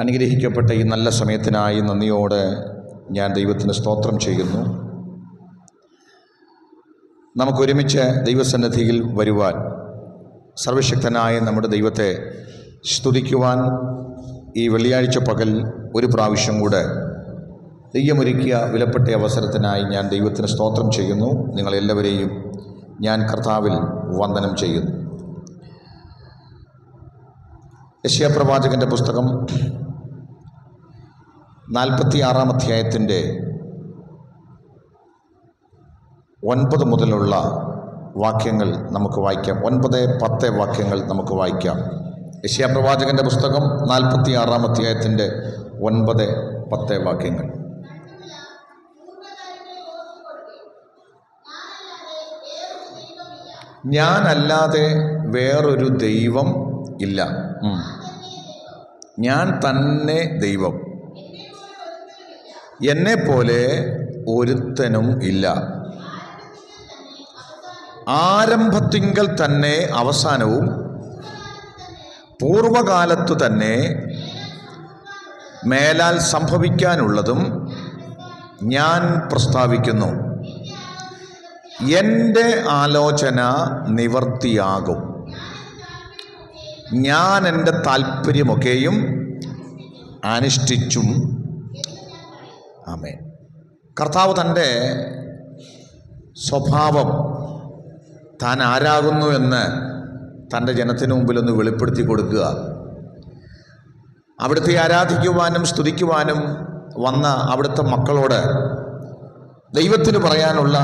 അനുഗ്രഹിക്കപ്പെട്ട ഈ നല്ല സമയത്തിനായി നന്ദിയോടെ ഞാൻ ദൈവത്തിന് സ്തോത്രം ചെയ്യുന്നു. നമുക്കൊരുമിച്ച് ദൈവസന്നിധിയിൽ വരുവാൻ, സർവശക്തനായ നമ്മുടെ ദൈവത്തെ സ്തുതിക്കുവാൻ ഈ വെള്ളിയാഴ്ച പകൽ ഒരു പ്രാവശ്യം കൂടെ ദൈവമൊരുക്കിയ വിലപ്പെട്ട അവസരത്തിനായി ഞാൻ ദൈവത്തിന് സ്തോത്രം ചെയ്യുന്നു. നിങ്ങളെല്ലാവരെയും ഞാൻ കർത്താവിൽ വന്ദനം ചെയ്യുന്നു. യെശയ്യാ പ്രവാചകൻ്റെ പുസ്തകം 46-ാം അധ്യായത്തിൻ്റെ 9 മുതലുള്ള വാക്യങ്ങൾ നമുക്ക് വായിക്കാം. 9-10 വാക്യങ്ങൾ നമുക്ക് വായിക്കാം. യെശയ്യാ പ്രവാചകൻ്റെ പുസ്തകം 46-ാം അധ്യായത്തിൻ്റെ 9-10 വാക്യങ്ങൾ. ഞാനല്ലാതെ വേറൊരു ദൈവം ഇല്ല. ഞാൻ തന്നെ ദൈവം, എന്നെപ്പോലെ ഒരുത്തനും ഇല്ല. ആരംഭത്തിങ്കൽ തന്നെ അവസാനവും പൂർവകാലത്തു തന്നെ മേലാൽ സംഭവിക്കാനുള്ളതും ഞാൻ പ്രസ്താവിക്കുന്നു. എൻ്റെ ആലോചന നിവർത്തിയാകും. ഞാൻ എൻ്റെ താല്പര്യമൊക്കെയും അനുഷ്ഠിച്ചും. ആമേൻ. കർത്താവ് തൻ്റെ സ്വഭാവം, താൻ ആരാകുന്നു എന്ന് തൻ്റെ ജനത്തിനു മുമ്പിലൊന്ന് വെളിപ്പെടുത്തി കൊടുക്കുക. അവിടുത്തെ ആരാധിക്കുവാനും സ്തുതിക്കുവാനും വന്ന അവിടുത്തെ മക്കളോട് ദൈവത്തിന് പറയാനുള്ള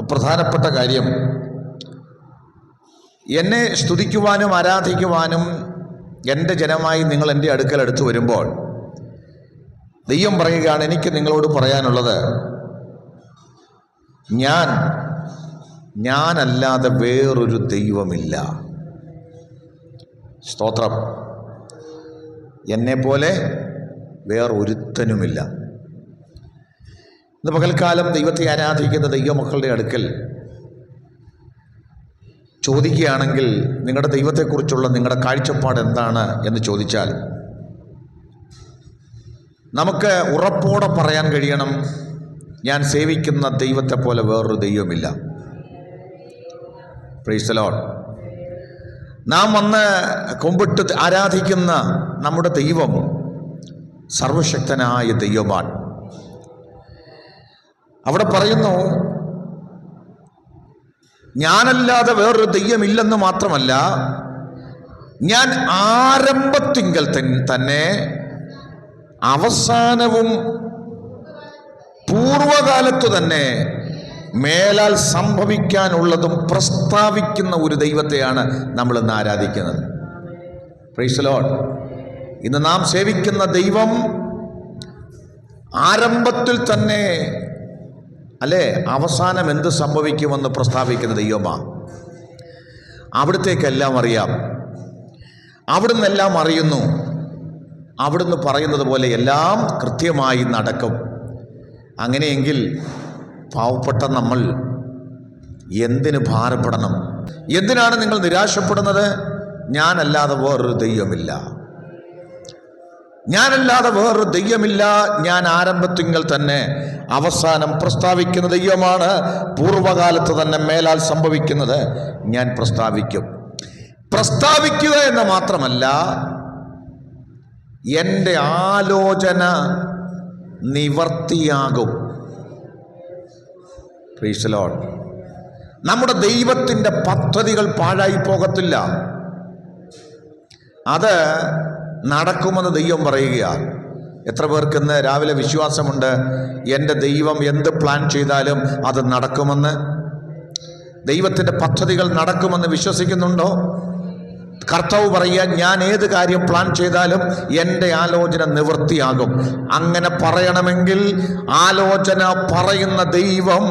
പ്രധാനപ്പെട്ട കാര്യം, എന്നെ സ്തുതിക്കുവാനും ആരാധിക്കുവാനും എൻ്റെ ജനമായി നിങ്ങൾ എൻ്റെ അടുക്കൽ അടുത്ത് വരുമ്പോൾ ദൈവം പറയുകയാണ്, എനിക്ക് നിങ്ങളോട് പറയാനുള്ളത്, ഞാനല്ലാതെ വേറൊരു ദൈവമില്ല. സ്തോത്രം. എന്നെപ്പോലെ വേറൊരുത്തനുമില്ല. ഇന്ന് പകൽക്കാലം ദൈവത്തെ ആരാധിക്കുന്ന ദൈവമക്കളുടെ അടുക്കൽ ചോദിക്കുകയാണെങ്കിൽ നിങ്ങളുടെ ദൈവത്തെക്കുറിച്ചുള്ള നിങ്ങളുടെ കാഴ്ചപ്പാട് എന്താണ് എന്ന് ചോദിച്ചാൽ നമുക്ക് ഉറപ്പോടെ പറയാൻ കഴിയണം, ഞാൻ സേവിക്കുന്ന ദൈവത്തെ പോലെ വേറൊരു ദൈവമില്ല. Price the Lord. നാം വന്ന് കുമ്പിട്ട് ആരാധിക്കുന്ന നമ്മുടെ ദൈവം സർവശക്തനായ ദൈവമാണ്. അവിടെ പറയുന്നു, ഞാനല്ലാതെ വേറൊരു ദൈവമില്ലെന്ന് മാത്രമല്ല, ഞാൻ ആരംഭത്തിങ്കൽ തന്നെ അവസാനവും പൂർവകാലത്തു തന്നെ മേലാൽ സംഭവിക്കാനുള്ളതും പ്രസ്താവിക്കുന്ന ഒരു ദൈവത്തെയാണ് നമ്മൾ ഇന്ന് ആരാധിക്കുന്നത്. Price the Lord. ഇന്ന് നാം സേവിക്കുന്ന ദൈവം ആരംഭത്തിൽ തന്നെ അവസാനം എന്ത് സംഭവിക്കുമെന്ന് പ്രസ്താവിക്കുന്ന ദൈവമാണ്. അവിടുത്തേക്കെല്ലാം അറിയാം, അവിടുന്നെല്ലാം അറിയുന്നു. അവിടുന്ന് പറയുന്നത് പോലെ എല്ലാം കൃത്യമായി നടക്കും. അങ്ങനെയെങ്കിൽ പാവപ്പെട്ട നമ്മൾ എന്തിന് ഭാരപ്പെടണം? എന്തിനാണ് നിങ്ങൾ നിരാശപ്പെടുന്നത്? ഞാനല്ലാതെ വേറൊരു ദൈവമില്ല, ഞാനല്ലാതെ വേറൊരു ദൈവമില്ല. ഞാൻ ആരംഭത്തിങ്കൽ തന്നെ അവസാനം പ്രസ്താവിക്കുന്ന ദൈവമാണ്. പൂർവകാലത്ത് തന്നെ മേലാൽ സംഭവിക്കുന്നത് ഞാൻ പ്രസ്താവിക്കും. പ്രസ്താവിക്കുക എന്ന് മാത്രമല്ല, എൻ്റെ ആലോചന നിവർത്തിയാകും. Price the Lord. നമ്മുടെ ദൈവത്തിൻ്റെ പദ്ധതികൾ പാഴായി പോകത്തില്ല. അത് നടക്കുമെന്ന് ദൈവം പറയുകയാണ്. എത്ര പേർക്ക് ഇന്ന് രാവിലെ വിശ്വാസമുണ്ട്, എൻ്റെ ദൈവം എന്ത് പ്ലാൻ ചെയ്താലും അത് നടക്കുമെന്ന്? ദൈവത്തിൻ്റെ പദ്ധതികൾ നടക്കുമെന്ന് വിശ്വസിക്കുന്നുണ്ടോ? കർത്താവ് പറയുക, ഞാൻ ഏത് കാര്യം പ്ലാൻ ചെയ്താലും എൻ്റെ ആലോചന നിവൃത്തിയാകും. അങ്ങനെ പറയണമെങ്കിൽ ആലോചന പറയുന്ന ദൈവം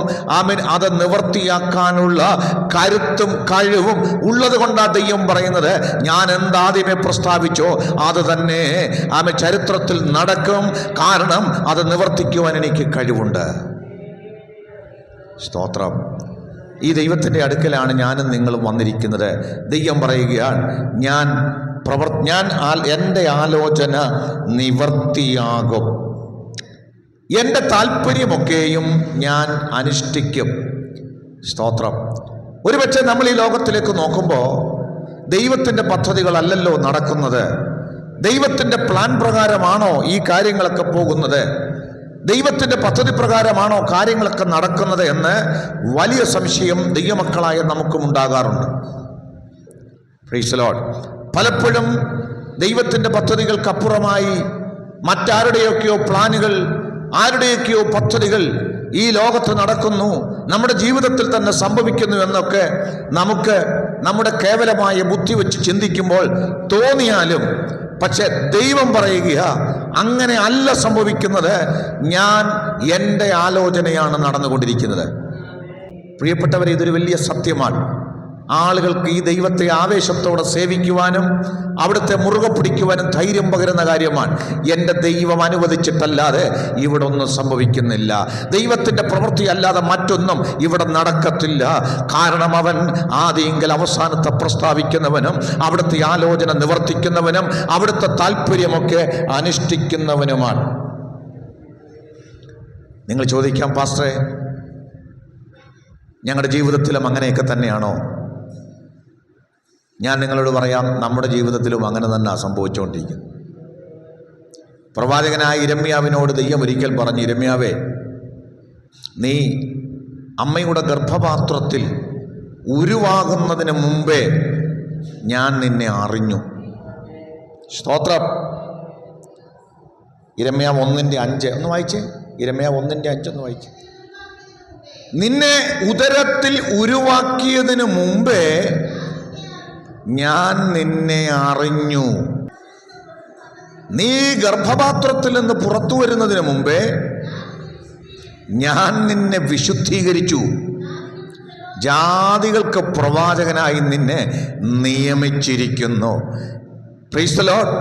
അത് നിവൃത്തിയാക്കാനുള്ള കരുത്തും കഴിവും ഉള്ളത് കൊണ്ടാണ് ദൈവം പറയുന്നത്, ഞാൻ എന്താദ്യമേ പ്രസ്താവിച്ചോ അത് തന്നെ ചരിത്രത്തിൽ നടക്കും. കാരണം അത് നിവർത്തിക്കുവാൻ എനിക്ക് കഴിവുണ്ട്. സ്തോത്രം. ഈ ദൈവത്തിൻ്റെ അടുക്കലാണ് ഞാനും നിങ്ങളും വന്നിരിക്കുന്നത്. ദൈവം പറയുകയാണ്, ഞാൻ എൻ്റെ ആലോചന നിവർത്തിയാകും. എൻ്റെ താല്പര്യമൊക്കെയും ഞാൻ അനുഷ്ഠിക്കും. സ്തോത്രം. ഒരുപക്ഷെ നമ്മൾ ഈ ലോകത്തിലേക്ക് നോക്കുമ്പോൾ ദൈവത്തിൻ്റെ പദ്ധതികളല്ലല്ലോ നടക്കുന്നത്. ദൈവത്തിൻ്റെ പ്ലാൻ പ്രകാരമാണോ ഈ കാര്യങ്ങളൊക്കെ പോകുന്നത്? ദൈവത്തിൻ്റെ പദ്ധതി പ്രകാരമാണോ കാര്യങ്ങളൊക്കെ നടക്കുന്നത് എന്ന് വലിയ സംശയം ദൈവമക്കളായ നമുക്കും ഉണ്ടാകാറുണ്ട്. Price the Lord. പലപ്പോഴും ദൈവത്തിൻ്റെ പദ്ധതികൾക്കപ്പുറമായി മറ്റാരുടെയൊക്കെയോ പ്ലാനുകൾ, ആരുടെയൊക്കെയോ പദ്ധതികൾ ഈ ലോകത്ത് നടക്കുന്നു, നമ്മുടെ ജീവിതത്തിൽ തന്നെ സംഭവിക്കുന്നു എന്നൊക്കെ നമുക്ക് നമ്മുടെ കേവലമായ ബുദ്ധി വെച്ച് ചിന്തിക്കുമ്പോൾ തോന്നിയാലും, പക്ഷെ ദൈവം പറയുക അങ്ങനെ അല്ല സംഭവിക്കുന്നത്. ഞാൻ എൻ്റെ ആലോചനയാണ് നടന്നുകൊണ്ടിരിക്കുന്നത്. പ്രിയപ്പെട്ടവരെ, ഇതൊരു വലിയ സത്യമാണ്. ആളുകൾക്ക് ഈ ദൈവത്തെ ആവേശത്തോടെ സേവിക്കുവാനും അവിടുത്തെ മുറുകെ പിടിക്കുവാനും ധൈര്യം പകരുന്ന കാര്യമാണ്. എൻ്റെ ദൈവം അനുവദിച്ചിട്ടല്ലാതെ ഇവിടെ ഒന്നും സംഭവിക്കുന്നില്ല. ദൈവത്തിൻ്റെ പ്രവൃത്തി അല്ലാതെ മറ്റൊന്നും ഇവിടെ നടക്കത്തില്ല. കാരണം അവൻ ആദിയെങ്കിൽ അവസാനത്തെ പ്രസ്താവിക്കുന്നവനും അവിടുത്തെ ആലോചന നിവർത്തിക്കുന്നവനും അവിടുത്തെ താല്പര്യമൊക്കെ അനുഷ്ഠിക്കുന്നവനുമാണ്. നിങ്ങൾ ചോദിക്കാം, പാസ്റ്ററെ, ഞങ്ങളുടെ ജീവിതത്തിലും അങ്ങനെയൊക്കെ തന്നെയാണോ? ഞാൻ നിങ്ങളോട് പറയാം, നമ്മുടെ ജീവിതത്തിലും അങ്ങനെ തന്നെ സംഭവിച്ചുകൊണ്ടിരിക്കുന്നു. പ്രവാചകനായ യിരെമ്യാവിനോട് ദൈവം ഒരിക്കൽ പറഞ്ഞു, യിരെമ്യാവേ, നീ അമ്മയുടെ ഗർഭപാത്രത്തിൽ ഉരുവാകുന്നതിന് മുമ്പേ ഞാൻ നിന്നെ അറിഞ്ഞു. സ്തോത്രം. യിരെമ്യാവ് 1:5 ഒന്ന് വായിച്ചേ. യിരെമ്യാവ് 1:5 ഒന്ന് വായിച്ചേ. നിന്നെ ഉദരത്തിൽ ഉരുവാക്കിയതിന് മുമ്പേ ഞാൻ നിന്നെ അറിഞ്ഞു. നീ ഗർഭപാത്രത്തിൽ നിന്ന് പുറത്തു വരുന്നതിന് മുമ്പേ ഞാൻ നിന്നെ വിശുദ്ധീകരിച്ചു. ജാതികൾക്ക് പ്രവാചകനായി നിന്നെ നിയമിച്ചിരിക്കുന്നു. Price the Lord.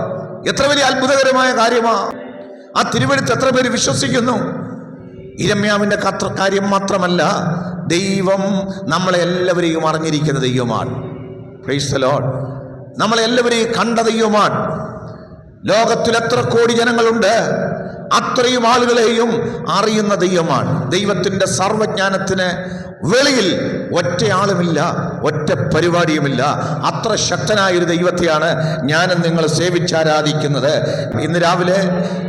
എത്ര വലിയ അത്ഭുതകരമായ കാര്യമാണ്! ആ തിരുവെഴുത്ത് എത്ര പേര് വിശ്വസിക്കുന്നു? യിരെമ്യാവിൻ്റെ കാര്യം മാത്രമല്ല, ദൈവം നമ്മളെ എല്ലാവരെയും അറിഞ്ഞിരിക്കുന്ന ദൈവമാണ്. Price the Lord. നമ്മളെല്ലാവരെയും കണ്ട ദൈവമാണ്. ലോകത്തിൽ എത്ര കോടി ജനങ്ങളുണ്ട്, അത്രയും ആളുകളെയും അറിയുന്ന ദൈവമാണ്. ദൈവത്തിൻ്റെ സർവജ്ഞാനത്തിന് വെളിയിൽ ഒറ്റയാളുമില്ല, ഒറ്റ പരിപാടിയുമില്ല. അത്ര ശക്തനായൊരു ദൈവത്തെയാണ് ഞാനും നിങ്ങൾ സേവിച്ചാരാധിക്കുന്നത്. ഇന്ന് രാവിലെ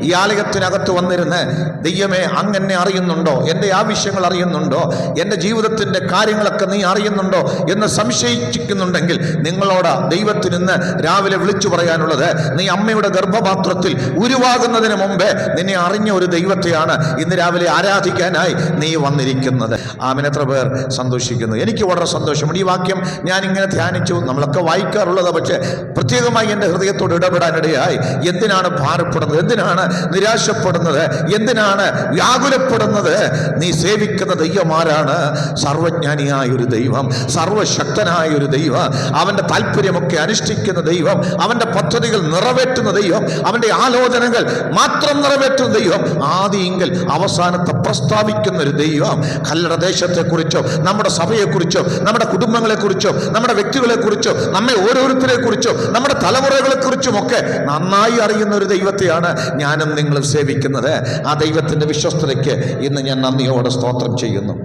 ഈ ആലയത്തിനകത്ത് വന്നിരുന്ന്, ദൈവമേ, അങ്ങനെ അറിയുന്നുണ്ടോ? എൻ്റെ ആവശ്യങ്ങൾ അറിയുന്നുണ്ടോ? എൻ്റെ ജീവിതത്തിൻ്റെ കാര്യങ്ങളൊക്കെ നീ അറിയുന്നുണ്ടോ എന്ന് സംശയിക്കുന്നുണ്ടെങ്കിൽ നിങ്ങളോട് ദൈവത്തിന് ഇന്ന് രാവിലെ വിളിച്ചു പറയാനുള്ളത്, നീ അമ്മയുടെ ഗർഭപാത്രത്തിൽ ഉരുവാകുന്നതിന് മുമ്പേ നിന്നെ അറിഞ്ഞ ഒരു ദൈവത്തെയാണ് ഇന്ന് രാവിലെ ആരാധിക്കാനായി നീ വന്നിരിക്കുന്നത്. ആമേൻ. എത്ര പേർ സന്തോഷിക്കുന്നു? എനിക്ക് വളരെ സന്തോഷമുണ്ട്. ഈ വാക്യം ഞാൻ ഇങ്ങനെ ധ്യാനിച്ചു. നമ്മളൊക്കെ വായിക്കാറുള്ളത്, പക്ഷേ പ്രത്യേകമായി എൻ്റെ ഹൃദയത്തോട് ഇടപെടാനിടയായി. എന്തിനാണ് ഭാരപ്പെടുന്നത്? എന്തിനാണ് നിരാശപ്പെടുന്നത്? എന്തിനാണ് വ്യാകുലപ്പെടുന്നത്? നീ സേവിക്കുന്ന ദൈവമാരാണ്? സർവജ്ഞാനിയായൊരു ദൈവം, സർവശക്തനായൊരു ദൈവം, അവൻ്റെ താല്പര്യമൊക്കെ അനുഷ്ഠിക്കുന്ന ദൈവം, അവൻ്റെ പദ്ധതികൾ നിറവേറ്റുന്ന ദൈവം, അവൻ്റെ ആലോചനകൾ മാത്രം നിറവേറ്റുന്ന ദൈവം, ആദിയെങ്കിൽ അവസാനത്തെ പ്രസ്താവിക്കുന്ന ഒരു ദൈവം. കല്ലട ദേശത്തെക്കുറിച്ചോ നമ്മുടെ സഭയെക്കുറിച്ചോ നമ്മുടെ കുടുംബങ്ങളെക്കുറിച്ചോ നമ്മുടെ വ്യക്തികളെക്കുറിച്ചോ നമ്മെ ഓരോരുത്തരെക്കുറിച്ചോ നമ്മുടെ തലമുറകളെക്കുറിച്ചുമൊക്കെ നന്നായി അറിയുന്ന ഒരു ദൈവത്തെയാണ് ഞാനും നിങ്ങളും സേവിക്കുന്നത്. ആ ദൈവത്തിൻ്റെ വിശ്വസ്തതയ്ക്ക് ഇന്ന് ഞാൻ നന്ദിയോടെ സ്തോത്രം ചെയ്യുന്നു.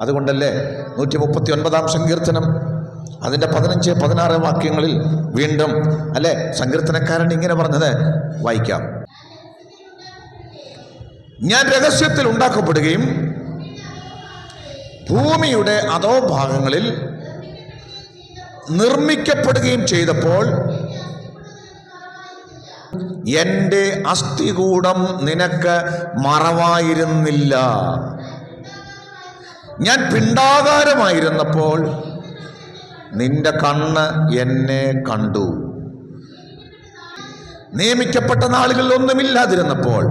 അതുകൊണ്ടല്ലേ 139 സങ്കീർത്തനം അതിൻ്റെ 15-16 വാക്യങ്ങളിൽ വീണ്ടും അല്ലെ സങ്കീർത്തനക്കാരൻ ഇങ്ങനെ പറഞ്ഞത് വായിക്കാം. ഞാൻ രഹസ്യത്തിൽ ഉണ്ടാക്കപ്പെടുകയും ഭൂമിയുടെ അധോഭാഗങ്ങളിൽ നിർമ്മിക്കപ്പെടുകയും ചെയ്തപ്പോൾ എൻ്റെ അസ്ഥികൂടം നിനക്ക് മറവായിരുന്നില്ല. ഞാൻ പിണ്ഡാകാരമായിരുന്നപ്പോൾ നിന്റെ കണ്ണ് എന്നെ കണ്ടു. നിയമിക്കപ്പെട്ട നാളുകളിൽ ഒന്നുമില്ലാതിരുന്നപ്പോൾ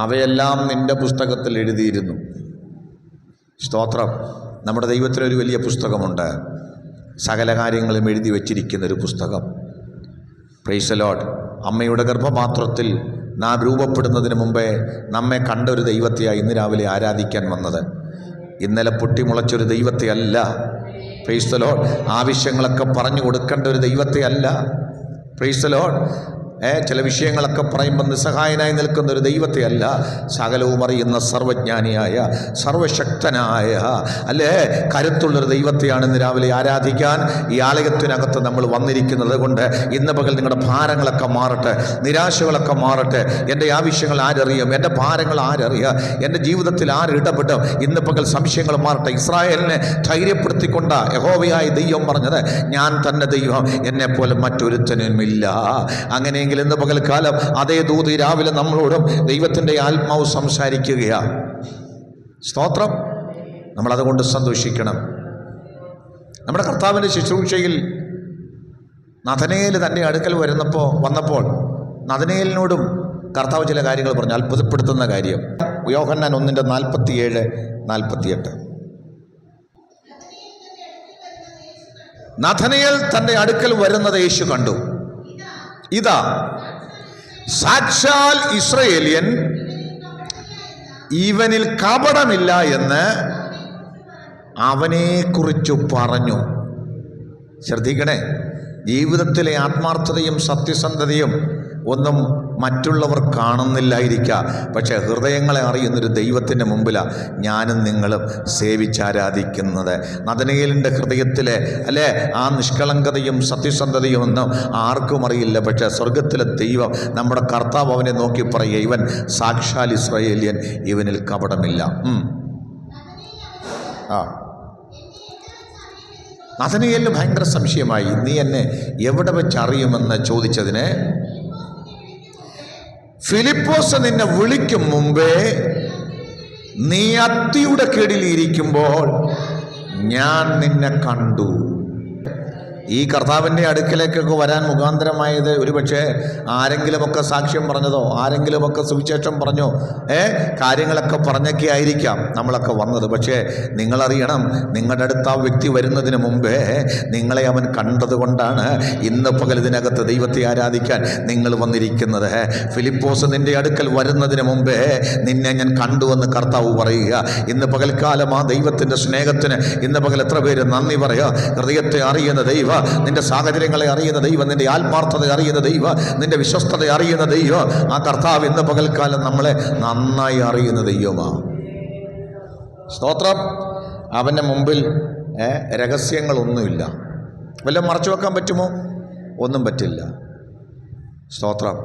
അവയെല്ലാം നിന്റെ പുസ്തകത്തിൽ എഴുതിയിരുന്നു. സ്തോത്രം. നമ്മുടെ ദൈവത്തിനൊരു വലിയ പുസ്തകമുണ്ട്, സകല കാര്യങ്ങളും എഴുതി വച്ചിരിക്കുന്ന ഒരു പുസ്തകം. Price the Lord. അമ്മയുടെ ഗർഭപാത്രത്തിൽ നാം രൂപപ്പെടുന്നതിന് മുമ്പേ നമ്മെ കണ്ട ഒരു ദൈവത്തെയാണ് ഇന്ന് രാവിലെ ആരാധിക്കാൻ വന്നത്. ഇന്നലെ പൊട്ടിമുളച്ചൊരു ദൈവത്തെ അല്ല. Praise the lord. ആവശ്യങ്ങളൊക്കെ പറഞ്ഞു കൊടുക്കേണ്ട ഒരു ദൈവത്തെ അല്ല. Praise the lord. ചില വിഷയങ്ങളൊക്കെ പറയുമ്പോൾ നിസ്സഹായനായി നിൽക്കുന്ന ഒരു ദൈവത്തെ അല്ല, സകലവും അറിയുന്ന സർവജ്ഞാനിയായ സർവശക്തനായ അല്ലേ കരുത്തുള്ളൊരു ദൈവത്തെയാണ് ഇന്ന് രാവിലെ ആരാധിക്കാൻ ഈ ആലയത്തിനകത്ത് നമ്മൾ വന്നിരിക്കുന്നത്. കൊണ്ട് ഇന്ന് പകൽ നിങ്ങളുടെ ഭാരങ്ങളൊക്കെ മാറട്ടെ, നിരാശകളൊക്കെ മാറട്ടെ. എൻ്റെ ആവശ്യങ്ങൾ ആരറിയും, എൻ്റെ ഭാരങ്ങൾ ആരറിയുക, എൻ്റെ ജീവിതത്തിൽ ആരിടപെടും, ഇന്ന് പകൽ സംശയങ്ങൾ മാറട്ടെ. ഇസ്രായേലിനെ ധൈര്യപ്പെടുത്തിക്കൊണ്ട യഹോവയായ ദൈവം പറഞ്ഞത്, ഞാൻ തന്നെ ദൈവം, എന്നെപ്പോലെ മറ്റൊരുത്തനുമില്ല. അങ്ങനെ ഇന്ന് പകൽക്കാലം അതേ ദൂത് രാവിലെ നമ്മളോടും ദൈവത്തിൻ്റെ ആത്മാവ് സംസാരിക്കുകയാണ്. സ്തോത്രം. നമ്മളതുകൊണ്ട് സന്തോഷിക്കണം. നമ്മുടെ കർത്താവിൻ്റെ ശുശ്രൂഷയിൽ നഥനയേൽ തൻ്റെ അടുക്കൽ വന്നപ്പോൾ നഥനയേലിനോടും കർത്താവ് ചില കാര്യങ്ങൾ പറഞ്ഞു, അത്ഭുതപ്പെടുത്തുന്ന കാര്യം. യോഹന്നാൻ 1:47-48. നഥനയേൽ തൻ്റെ അടുക്കൽ വരുന്നത് യേശു കണ്ടു. ഇതാ സാക്ഷാൽ ഇസ്രായേലിയൻ, ഇവനിൽ കപടമില്ല എന്ന് അവനെക്കുറിച്ച് പറഞ്ഞു. ശ്രദ്ധിക്കണേ, ജീവിതത്തിലെ ആത്മാർത്ഥതയും സത്യസന്ധതയും ഒന്നും മറ്റുള്ളവർ കാണുന്നില്ലായിരിക്കാം, പക്ഷേ ഹൃദയങ്ങളെ അറിയുന്നൊരു ദൈവത്തിൻ്റെ മുമ്പിലാണ് ഞാനും നിങ്ങളും സേവിച്ചാരാധിക്കുന്നത്. നഥനയേലിൻ്റെ ഹൃദയത്തിലെ അല്ലേ ആ നിഷ്കളങ്കതയും സത്യസന്ധതയും ഒന്നും ആർക്കും അറിയില്ല, പക്ഷേ സ്വർഗത്തിലെ ദൈവം നമ്മുടെ കർത്താവ് അവനെ നോക്കി പറയുക, ഇവൻ സാക്ഷാൽ ഇസ്രായേലിയൻ, ഇവനിൽ കപടമില്ല. നഥനയേലിന് ഭയങ്കര സംശയമായി. നീ എന്നെ എവിടെ വെച്ചറിയുമെന്ന് ചോദിച്ചതിന്, ഫിലിപ്പോസ് നിന്നെ വിളിക്കും മുമ്പേ നീ അത്തിയുടെ കീഴിലിരിക്കുമ്പോൾ ഞാൻ നിന്നെ കണ്ടു. ഈ കർത്താവിൻ്റെ അടുക്കലേക്കൊക്കെ വരാൻ മുഖാന്തരമായത് ഒരുപക്ഷെ ആരെങ്കിലുമൊക്കെ സാക്ഷ്യം പറഞ്ഞതോ ആരെങ്കിലുമൊക്കെ സുവിശേഷം പറഞ്ഞോ കാര്യങ്ങളൊക്കെ പറഞ്ഞൊക്കെ ആയിരിക്കാം നമ്മളൊക്കെ വന്നത്. പക്ഷേ നിങ്ങളറിയണം, നിങ്ങളുടെ അടുത്ത് ആ വ്യക്തി വരുന്നതിന് മുമ്പേ നിങ്ങളെ അവൻ കണ്ടതുകൊണ്ടാണ് ഇന്ന് പകൽ ഇതിനകത്ത് ദൈവത്തെ ആരാധിക്കാൻ നിങ്ങൾ വന്നിരിക്കുന്നത്. ഫിലിപ്പോസ് നിൻ്റെ അടുക്കൽ വരുന്നതിന് മുമ്പേ നിന്നെ ഞാൻ കണ്ടുവെന്ന് കർത്താവ് പറയുക. ഇന്ന് പകൽക്കാലം ആ ദൈവത്തിൻ്റെ സ്നേഹത്തിന് ഇന്ന് പകൽ എത്ര പേര് നന്ദി പറയുക. ഹൃദയത്തെ അറിയുന്ന ദൈവം, നിന്റെ സാഹചര്യങ്ങളെ അറിയുന്ന ദൈവം, നിന്റെ ആത്മാർത്ഥത അറിയുന്ന ദൈവം, നിന്റെ വിശ്വസ്തത അറിയുന്ന ദൈവം, ആ കർത്താവ് ഇന്ന് പകൽക്കാലം നമ്മളെ നന്നായി അറിയുന്ന ദൈവമാണ്. സ്തോത്രം. അവൻ്റെ മുമ്പിൽ രഹസ്യങ്ങളൊന്നുമില്ല. വല്ലതും മറച്ചു വെക്കാൻ പറ്റുമോ? ഒന്നും പറ്റില്ല. സ്തോത്രം.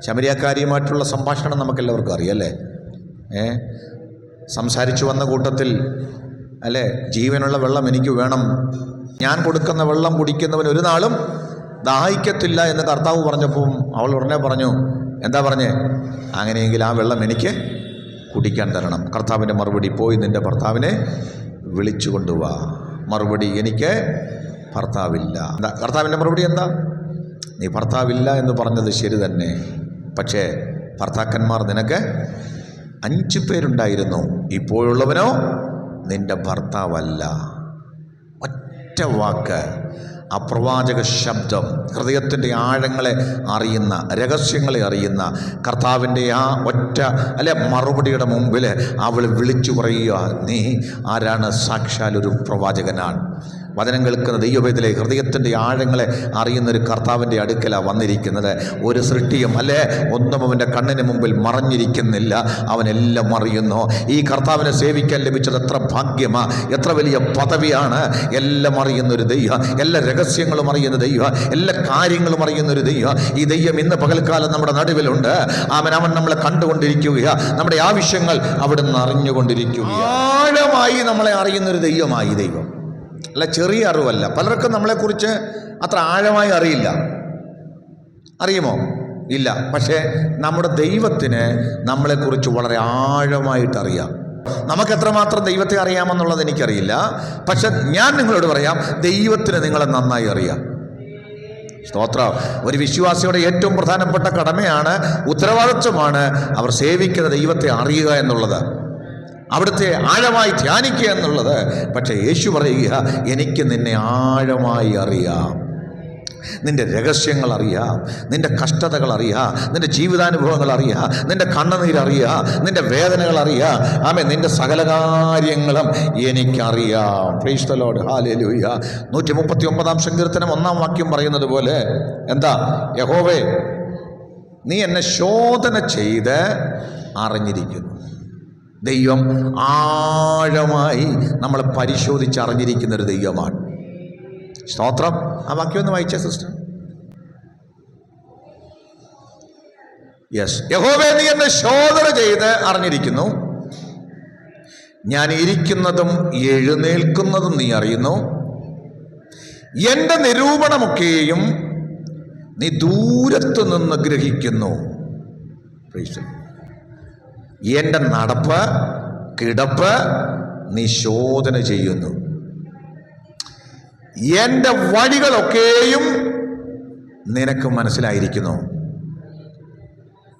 ശമരിയാക്കാരിയുമായിട്ടുള്ള സംഭാഷണം നമുക്കെല്ലാവർക്കും അറിയാം, അല്ലേ? സംസാരിച്ചു വന്ന കൂട്ടത്തിൽ അല്ലേ, ജീവനുള്ള വെള്ളം എനിക്ക് വേണം, ഞാൻ കൊടുക്കുന്ന വെള്ളം കുടിക്കുന്നവൻ ഒരു നാളും ദാഹിക്കത്തില്ല എന്ന് കർത്താവ് പറഞ്ഞപ്പോൾ അവൾ ഉടനെ പറഞ്ഞു, എന്താ പറഞ്ഞേ? അങ്ങനെയെങ്കിൽ ആ വെള്ളം എനിക്ക് കുടിക്കാൻ തരണം. കർത്താവിൻ്റെ മറുപടി, പോയി നിൻ്റെ ഭർത്താവിനെ വിളിച്ചു കൊണ്ടുവാ. മറുപടി, എനിക്ക് ഭർത്താവില്ല. എന്താ കർത്താവിൻ്റെ മറുപടി? എന്താ? നീ ഭർത്താവില്ല എന്ന് പറഞ്ഞത് ശരി തന്നെ, പക്ഷേ ഭർത്താക്കന്മാർ നിനക്ക് 5 പേരുണ്ടായിരുന്നു, ഇപ്പോഴുള്ളവനോ നിൻ്റെ ഭർത്താവല്ല. ഒറ്റ വാക്ക്, ആ പ്രവാചക ശബ്ദം, ഹൃദയത്തിൻ്റെ ആഴങ്ങളെ അറിയുന്ന, രഹസ്യങ്ങളെ അറിയുന്ന കർത്താവിൻ്റെ ആ ഒറ്റ മറുപടിയുടെ മുമ്പിൽ അവൾ വിളിച്ചു പറയുക, നീ ആരാണ്? സാക്ഷാൽ ഒരു പ്രവാചകനാണ്. വചനം കേൾക്കുന്ന ദൈവവേദനയിലെ ഹൃദയത്തിൻ്റെ ആഴങ്ങളെ അറിയുന്നൊരു കർത്താവിൻ്റെ അടുക്കലാണ് വന്നിരിക്കുന്നത്. ഒരു സൃഷ്ടിയും ഒന്നും അവൻ്റെ കണ്ണിന് മുമ്പിൽ മറഞ്ഞിരിക്കുന്നില്ല, അവനെല്ലാം അറിയുന്നു. ഈ കർത്താവിനെ സേവിക്കാൻ ലഭിച്ചത് എത്ര ഭാഗ്യമാണ്, എത്ര വലിയ പദവിയാണ്. എല്ലാം അറിയുന്നൊരു ദൈവം, എല്ലാ രഹസ്യങ്ങളും അറിയുന്ന ദൈവം, എല്ലാ കാര്യങ്ങളും അറിയുന്നൊരു ദൈവം. ഈ ദൈവം ഇന്ന് പകൽക്കാലം നമ്മുടെ നടുവിലുണ്ട്. അവൻ നമ്മളെ കണ്ടുകൊണ്ടിരിക്കുകയാണ്, നമ്മുടെ ആവശ്യങ്ങൾ അവിടുന്ന് അറിഞ്ഞുകൊണ്ടിരിക്കുകയാണ്. ആഴമായി നമ്മളെ അറിയുന്നൊരു ദൈവമായി ദൈവം. അല്ല, ചെറിയ അറിവല്ല. പലർക്കും നമ്മളെക്കുറിച്ച് അത്ര ആഴമായി അറിയില്ല. അറിയുമോ? ഇല്ല. പക്ഷേ നമ്മുടെ ദൈവത്തിന് നമ്മളെക്കുറിച്ച് വളരെ ആഴമായിട്ട് അറിയാം. നമുക്കെത്രമാത്രം ദൈവത്തെ അറിയാമെന്നുള്ളത് എനിക്കറിയില്ല, പക്ഷെ ഞാൻ നിങ്ങളോട് പറയാം, ദൈവത്തിന് നിങ്ങളെ നന്നായി അറിയാം. സ്തോത്രം. ഒരു വിശ്വാസിയുടെ ഏറ്റവും പ്രധാനപ്പെട്ട കടമയാണ്, ഉത്തരവാദിത്വമാണ് അവർ സേവിക്കുന്ന ദൈവത്തെ അറിയുക എന്നുള്ളത്, അവിടുത്തെ ആഴമായി ധ്യാനിക്കുക എന്നുള്ളത്. പക്ഷേ യേശു പറയുക, എനിക്ക് നിന്നെ ആഴമായി അറിയാം. നിന്റെ രഹസ്യങ്ങൾ അറിയാം, നിന്റെ കഷ്ടതകൾ അറിയാം, നിന്റെ ജീവിതാനുഭവങ്ങൾ അറിയാം, നിന്റെ കണ്ണുനീരറിയാം, നിന്റെ വേദനകൾ അറിയാം. ആമേൻ. നിന്റെ സകല കാര്യങ്ങളും എനിക്കറിയാം. Price the Lord. ഹല്ലേലൂയ. 139 സങ്കീർത്തനം 1 വാക്യം പറയുന്നത് പോലെ എന്താ? യഹോവേ, നീ എന്നെ ശോധന ചെയ്ത് അറിഞ്ഞിരിക്കുന്നു. ദൈവം ആഴമായി നമ്മളെ പരിശോധിച്ചറിഞ്ഞിരിക്കുന്നൊരു ദൈവമാണ്. സ്തോത്രം. ആ വാക്യം ഒന്ന് വായിച്ച സിസ്റ്റർ. യെസ്. യഹോവേ, നീ എന്നെ ശോധന ചെയ്ത് അറിഞ്ഞിരിക്കുന്നു. ഞാൻ ഇരിക്കുന്നതും എഴുന്നേൽക്കുന്നതും നീ അറിയുന്നു. എൻ്റെ നിരൂപണമൊക്കെയും നീ ദൂരത്തു നിന്ന് ഗ്രഹിക്കുന്നു. എൻ്റെ നടപ്പ് കിടപ്പ് നീ ശോധന ചെയ്യുന്നു. എൻ്റെ വഴികളൊക്കെയും നിനക്ക് മനസ്സിലായിരിക്കുന്നു.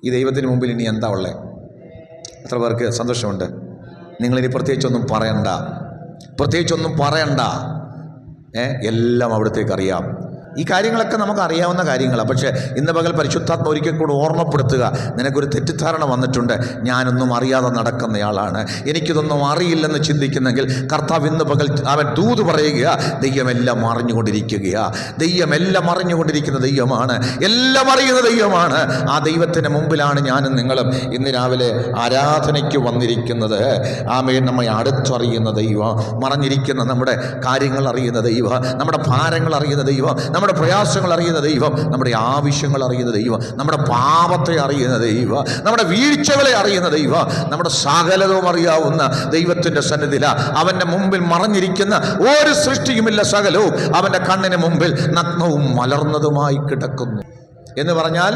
ഈ ദൈവത്തിന് മുമ്പിൽ ഇനി എന്താ ഉള്ളത്? എത്ര പേർക്ക് സന്തോഷമുണ്ട്? നിങ്ങളിനി പ്രത്യേകിച്ചൊന്നും പറയണ്ട. എല്ലാം അവിടത്തേക്ക് അറിയാം. ഈ കാര്യങ്ങളൊക്കെ നമുക്ക് അറിയാവുന്ന കാര്യങ്ങളാണ്. പക്ഷേ ഇന്ന് പകൽ പരിശുദ്ധാത്മ ഒരിക്കൽ കൂടെ ഓർമ്മപ്പെടുത്തുക, നിനക്കൊരു തെറ്റിദ്ധാരണ വന്നിട്ടുണ്ട്. ഞാനൊന്നും അറിയാതെ നടക്കുന്നയാളാണ്, എനിക്കിതൊന്നും അറിയില്ലെന്ന് ചിന്തിക്കുന്നെങ്കിൽ കർത്താവ് ഇന്ന് പകൽ അവൻ ദൂത് പറയുക, ദൈവമെല്ലാം അറിഞ്ഞുകൊണ്ടിരിക്കുന്ന ദൈവമാണ്, എല്ലാം അറിയുന്ന ദൈവമാണ്. ആ ദൈവത്തിന് മുമ്പിലാണ് ഞാനും നിങ്ങളും ഇന്ന് രാവിലെ ആരാധനയ്ക്ക് വന്നിരിക്കുന്നത്. ആമേൻ. നമ്മെ അടുത്തറിയുന്ന ദൈവം, മറഞ്ഞിരിക്കുന്ന നമ്മുടെ കാര്യങ്ങൾ അറിയുന്ന ദൈവം, നമ്മുടെ ഭാരങ്ങൾ അറിയുന്ന ദൈവം, നമ്മുടെ പ്രയാസങ്ങൾ അറിയുന്ന ദൈവം, നമ്മുടെ ആവശ്യങ്ങൾ അറിയുന്ന ദൈവം, നമ്മുടെ പാപത്തെ അറിയുന്ന ദൈവം, നമ്മുടെ വീഴ്ചകളെ അറിയുന്ന ദൈവം, നമ്മുടെ സകലവും അറിയാവുന്ന ദൈവത്തിൻ്റെ സന്നിധിയില അവൻ്റെ മുമ്പിൽ മറഞ്ഞിരിക്കുന്ന ഒരു സൃഷ്ടിയുമില്ല. സകലവും അവൻ്റെ കണ്ണിന് മുമ്പിൽ നഗ്നവും മലർന്നതുമായി കിടക്കുന്നു. എന്ന് പറഞ്ഞാൽ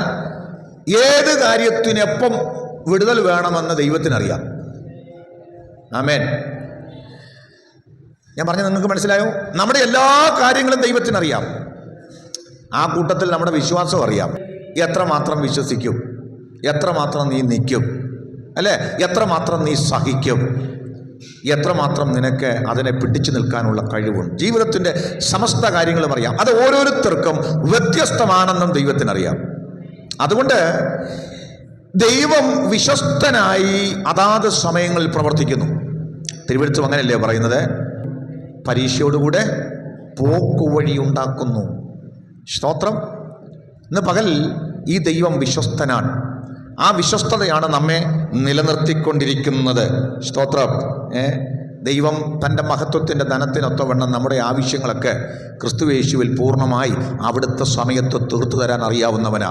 ഏത് കാര്യത്തിനെപ്പം വിടുതൽ വേണമെന്ന് ദൈവത്തിനറിയാം. ആമേൻ. ഞാൻ പറഞ്ഞ നിങ്ങൾക്ക് മനസ്സിലായോ? നമ്മുടെ എല്ലാ കാര്യങ്ങളും ദൈവത്തിനറിയാം. ആ കൂട്ടത്തിൽ നമ്മുടെ വിശ്വാസം അറിയാം. എത്രമാത്രം വിശ്വസിക്കും, എത്രമാത്രം നീ നിൽക്കും, അല്ലേ? എത്രമാത്രം നീ സഹിക്കും, എത്രമാത്രം നിനക്ക് അതിനെ പിടിച്ചു നിൽക്കാനുള്ള കഴിവുണ്ട്. ജീവിതത്തിൻ്റെ സമസ്ത കാര്യങ്ങളും അറിയാം. അത് ഓരോരുത്തർക്കും വ്യത്യസ്തമാണെന്നും ദൈവത്തിനറിയാം. അതുകൊണ്ട് ദൈവം വിശ്വസ്തനായി അതാത് സമയങ്ങളിൽ പ്രവർത്തിക്കുന്നു. തിരുവെഴുത്തും അങ്ങനെയല്ലേ പറയുന്നത്? പരീക്ഷയോടുകൂടെ പോക്കുവഴി ഉണ്ടാക്കുന്നു. സ്തോത്രം. ഇന്ന് പകൽ ഈ ദൈവം വിശ്വസ്തനാണ്. ആ വിശ്വസ്തതയാണ് നമ്മെ നിലനിർത്തിക്കൊണ്ടിരിക്കുന്നത്. സ്തോത്രം. ദൈവം തൻ്റെ മഹത്വത്തിൻ്റെ ധനത്തിനൊത്തവണ്ണം നമ്മുടെ ആവശ്യങ്ങളൊക്കെ ക്രിസ്തുയേശുവിൽ പൂർണ്ണമായി അവിടുത്തെ സമയത്ത് തീർത്തു തരാൻ അറിയാവുന്നവനാ.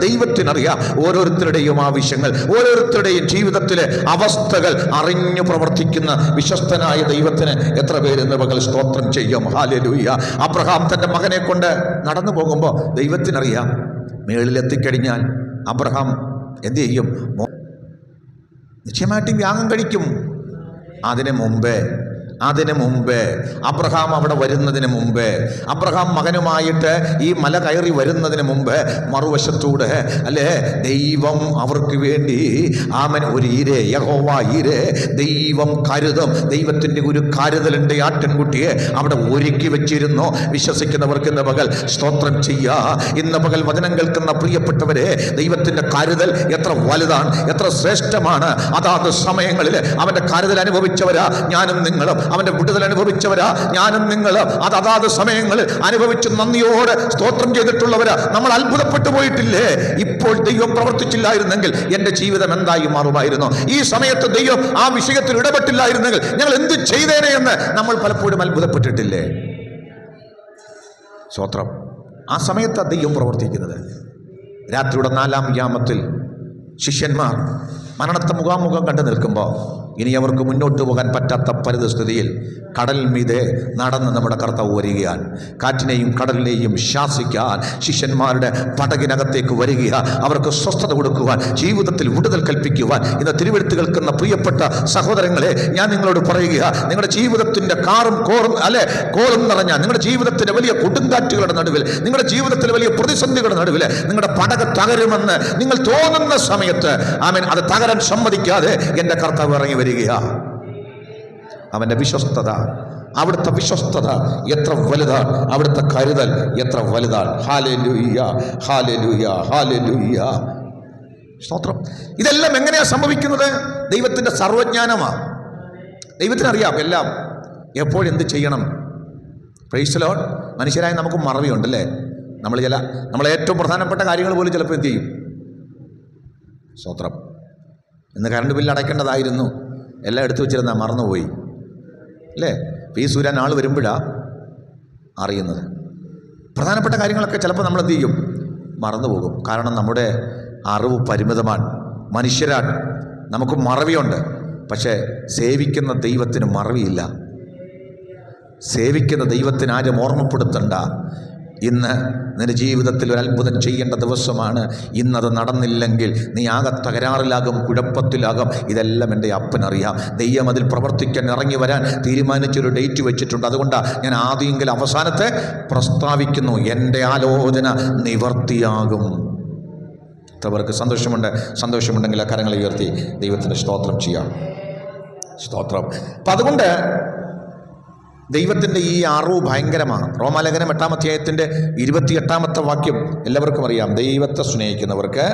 ദൈവത്തിനറിയാം ഓരോരുത്തരുടെയും ആവശ്യങ്ങൾ, ഓരോരുത്തരുടെയും ജീവിതത്തിലെ അവസ്ഥകൾ അറിഞ്ഞു പ്രവർത്തിക്കുന്ന വിശ്വസ്തനായ ദൈവത്തിന് എത്ര പേരെന്ന് പകൽ സ്തോത്രം ചെയ്യും. ഹല്ലേലൂയ. അബ്രഹാം തൻ്റെ മകനെ കൊണ്ട് നടന്നു പോകുമ്പോൾ ദൈവത്തിനറിയാം മേളിലെത്തിക്കഴിഞ്ഞാൽ അബ്രഹാം എന്ത് ചെയ്യും? നിശ്ചയമായിട്ടും യാഗം കഴിക്കും. അതിനു മുമ്പേ അബ്രഹാം അവിടെ വരുന്നതിന് മുമ്പേ, അബ്രഹാം മകനുമായിട്ട് ഈ മല കയറി വരുന്നതിന് മുമ്പ് മറുവശത്തൂടെ അല്ലേ ദൈവം അവർക്ക് വേണ്ടി ആമൻ ഒരു ഈരെ, യഹോവ ഈരെ, ദൈവം കരുതും. ദൈവത്തിൻ്റെ ഒരു കരുതലുണ്ട്. ആട്ടിൻകുട്ടിയെ അവിടെ ഒരുക്കി വെച്ചിരുന്നു. വിശ്വസിക്കുന്നവർക്ക് ഇന്ന് പകൽ സ്തോത്രം ചെയ്യുക. ഇന്ന് പകൽ വചനം കേൾക്കുന്ന പ്രിയപ്പെട്ടവരെ, ദൈവത്തിൻ്റെ കരുതൽ എത്ര വലുതാണ്, എത്ര ശ്രേഷ്ഠമാണ്. അതാത് സമയങ്ങളിൽ അവൻ്റെ കരുതൽ അനുഭവിച്ചവരാ ഞാനും നിങ്ങളും. അവൻ്റെ വിടുതൽ അനുഭവിച്ചവരാ ഞാനും നിങ്ങളും. അതാത് സമയങ്ങളിൽ അനുഭവിച്ച് നന്ദിയോടെ സ്തോത്രം ചെയ്തിട്ടുള്ളവരാ. നമ്മൾ അത്ഭുതപ്പെട്ടു പോയിട്ടില്ലേ? ഇപ്പോൾ ദൈവം പ്രവർത്തിച്ചില്ലായിരുന്നെങ്കിൽ എൻ്റെ ജീവിതം എന്തായി മാറുമായിരുന്നു? ഈ സമയത്ത് ദൈവം ആ വിഷയത്തിൽ ഇടപെട്ടില്ലായിരുന്നെങ്കിൽ ഞങ്ങൾ എന്ത് ചെയ്തേനെ എന്ന് നമ്മൾ പലപ്പോഴും അത്ഭുതപ്പെട്ടിട്ടില്ലേ? സ്തോത്രം. ആ സമയത്താണ് ദൈവം പ്രവർത്തിക്കുന്നത്. രാത്രിയുടെ 4-ാം യാമത്തിൽ ശിഷ്യന്മാർ മരണത്തെ മുഖാമുഖം കണ്ടു നിൽക്കുമ്പോൾ ഇനി അവർക്ക് മുന്നോട്ട് പോകാൻ പറ്റാത്ത പരിതസ്ഥിതിയിൽ കടൽ മീതെ നടന്ന് നമ്മുടെ കർത്താവ് വരികയാണ്. കാറ്റിനെയും കടലിനെയും ശാസിക്കാൻ ശിഷ്യന്മാരുടെ പടകിനകത്തേക്ക് വരികയാണ്. അവർക്ക് സ്വസ്ഥത കൊടുക്കുവാൻ, ജീവിതത്തിൽ വിടുതൽ കൽപ്പിക്കുവാൻ. ഇന്ന് തിരുവെഴുത്ത് കേൾക്കുന്ന പ്രിയപ്പെട്ട സഹോദരങ്ങളെ, ഞാൻ നിങ്ങളോട് പറയുക, നിങ്ങളുടെ ജീവിതത്തിൻ്റെ കോറും നിറഞ്ഞ നിങ്ങളുടെ ജീവിതത്തിൻ്റെ വലിയ കൊടുങ്കാറ്റുകളുടെ നടുവിൽ, നിങ്ങളുടെ ജീവിതത്തിലെ വലിയ പ്രതിസന്ധികളുടെ നടുവിൽ നിങ്ങളുടെ പടക് തകരുമെന്ന് നിങ്ങൾ തോന്നുന്ന സമയത്ത് ആമേൻ, അത് തകരാൻ സമ്മതിക്കാതെ എൻ്റെ കർത്താവ് ഇറങ്ങി വരികയാ. അവൻ്റെ വിശ്വസ്തത അവിടുത്തെ വിശ്വസ്തത എത്ര വലുതാണ്, അവിടുത്തെ കരുതൽ എത്ര വലുതാണ്. Hallelujah, hallelujah, hallelujah. സ്തോത്രം. ഇതെല്ലാം എങ്ങനെയാ സംഭവിക്കുന്നത്? ദൈവത്തിൻ്റെ സർവജ്ഞാനമാണ്. ദൈവത്തിനറിയാം എല്ലാം, എപ്പോഴെന്ത് ചെയ്യണം. Price the Lord. മനുഷ്യരായ നമുക്ക് മറവിയുണ്ടല്ലേ. നമ്മൾ ഏറ്റവും പ്രധാനപ്പെട്ട കാര്യങ്ങൾ പോലും ചിലപ്പോൾ എന്ത് ചെയ്യും. സ്തോത്രം. ഇന്ന് കറണ്ട് ബില്ല് അടയ്ക്കേണ്ടതായിരുന്നു, എല്ലാം എടുത്തു വെച്ചിരുന്നാൽ മറന്നുപോയി അല്ലേ. ഫീസ് ഊരാൻ ആൾ വരുമ്പോഴാണ് അറിയുന്നത്. പ്രധാനപ്പെട്ട കാര്യങ്ങളൊക്കെ ചിലപ്പോൾ നമ്മൾ എന്ത് ചെയ്യും, മറന്നുപോകും. കാരണം നമ്മുടെ അറിവ് പരിമിതമാണ്, മനുഷ്യരാണ്, നമുക്ക് മറവിയുണ്ട്. പക്ഷേ സേവിക്കുന്ന ദൈവത്തിന് മറവിയില്ല. സേവിക്കുന്ന ദൈവത്തിന് ആരും ഓർമ്മപ്പെടുത്തണ്ട. ഇന്ന് നിന്റെ ജീവിതത്തിൽ ഒരു അത്ഭുതം ചെയ്യേണ്ട ദിവസമാണ്. ഇന്നത് നടന്നില്ലെങ്കിൽ നീ ആകെ തകരാറിലാകും, കുഴപ്പത്തിലാകും. ഇതെല്ലാം എൻ്റെ അപ്പനറിയാം. ദൈവം അതിൽ പ്രവർത്തിക്കാൻ ഇറങ്ങി വരാൻ തീരുമാനിച്ചൊരു ഡേറ്റ് വെച്ചിട്ടുണ്ട്. അതുകൊണ്ടാണ് ഞാൻ ആദ്യമെങ്കിലും അവസാനത്തെ പ്രസ്താവിക്കുന്നു, എൻ്റെ ആലോചന നിവർത്തിയാകും. അവർക്ക് സന്തോഷമുണ്ടെങ്കിൽ ആ കരങ്ങളെ ഉയർത്തി ദൈവത്തിന് സ്തോത്രം ചെയ്യാം. സ്തോത്രം. അപ്പം അതുകൊണ്ട് ദൈവത്തിൻ്റെ ഈ അറിവ് ഭയങ്കരമാണ്. റോമാലേഖനം 8-ാം അധ്യായത്തിൻ്റെ 28-ാമത്തെ വാക്യം എല്ലാവർക്കും അറിയാം. ദൈവത്തെ സ്നേഹിക്കുന്നവർക്ക്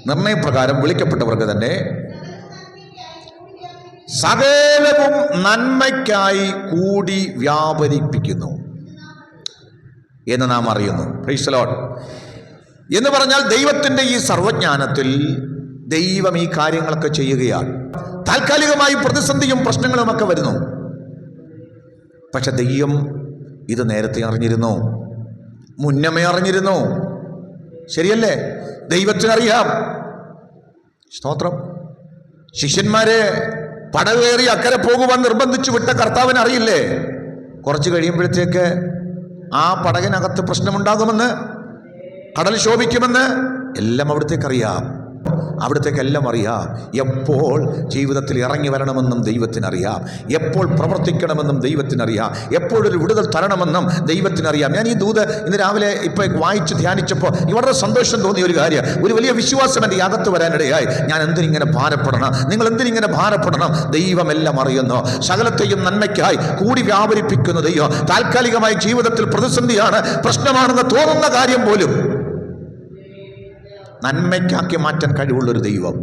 നിർണയപ്രകാരം വിളിക്കപ്പെട്ടവർക്ക് തന്നെ സകലവും നന്മയ്ക്കായി കൂടി വ്യാപരിപ്പിക്കുന്നു എന്ന് നാം അറിയുന്നു. Price the Lord. എന്ന് പറഞ്ഞാൽ ദൈവത്തിൻ്റെ ഈ സർവജ്ഞാനത്തിൽ ദൈവം ഈ കാര്യങ്ങളൊക്കെ ചെയ്യുകയാണ്. താൽക്കാലികമായി പ്രതിസന്ധിയും പ്രശ്നങ്ങളുമൊക്കെ വരുന്നു. പക്ഷെ ദൈവം ഇത് നേരത്തെ അറിഞ്ഞിരുന്നു, മുന്നമേ അറിഞ്ഞിരുന്നു. ശരിയല്ലേ? ദൈവത്തിനറിയാം. സ്തോത്രം. ശിഷ്യന്മാരെ പടവേറി അക്കരെ പോകുവാൻ നിർബന്ധിച്ചു വിട്ട കർത്താവിന് അറിയില്ലേ കുറച്ച് കഴിയുമ്പോഴത്തേക്ക് ആ പടകിനകത്ത് പ്രശ്നമുണ്ടാകുമെന്ന്, കടൽ ശോഭിക്കുമെന്ന് എല്ലാം അവിടത്തേക്കറിയാം. അവിടത്തേക്കെല്ലാം അറിയാം. എപ്പോൾ ജീവിതത്തിൽ ഇറങ്ങി വരണമെന്നും ദൈവത്തിനറിയാം. എപ്പോൾ പ്രവർത്തിക്കണമെന്നും ദൈവത്തിനറിയാം. എപ്പോഴൊരു വിടുതൽ തരണമെന്നും ദൈവത്തിനറിയാം. ഞാൻ ഈ ദൂത് ഇന്ന് രാവിലെ ഇപ്പോൾ വായിച്ച് ധ്യാനിച്ചപ്പോൾ വളരെ സന്തോഷം തോന്നിയ ഒരു കാര്യം, ഒരു വലിയ വിശ്വാസം എൻ്റെ അകത്ത് വരാനിടയായി. ഞാൻ എന്തിനിങ്ങനെ ഭാരപ്പെടണം, നിങ്ങൾ എന്തിനിങ്ങനെ ഭാരപ്പെടണം? ദൈവമെല്ലാം അറിയുന്നു. സകലത്തെയും നന്മയ്ക്കായി കൂടി വ്യാപരിപ്പിക്കുന്ന ദൈവം താൽക്കാലികമായി ജീവിതത്തിൽ പ്രതിസന്ധിയാണ്, പ്രശ്നമാണെന്ന് തോന്നുന്ന കാര്യം പോലും നന്മയ്ക്കാക്കി മാറ്റാൻ കഴിവുള്ളൊരു ദൈവം.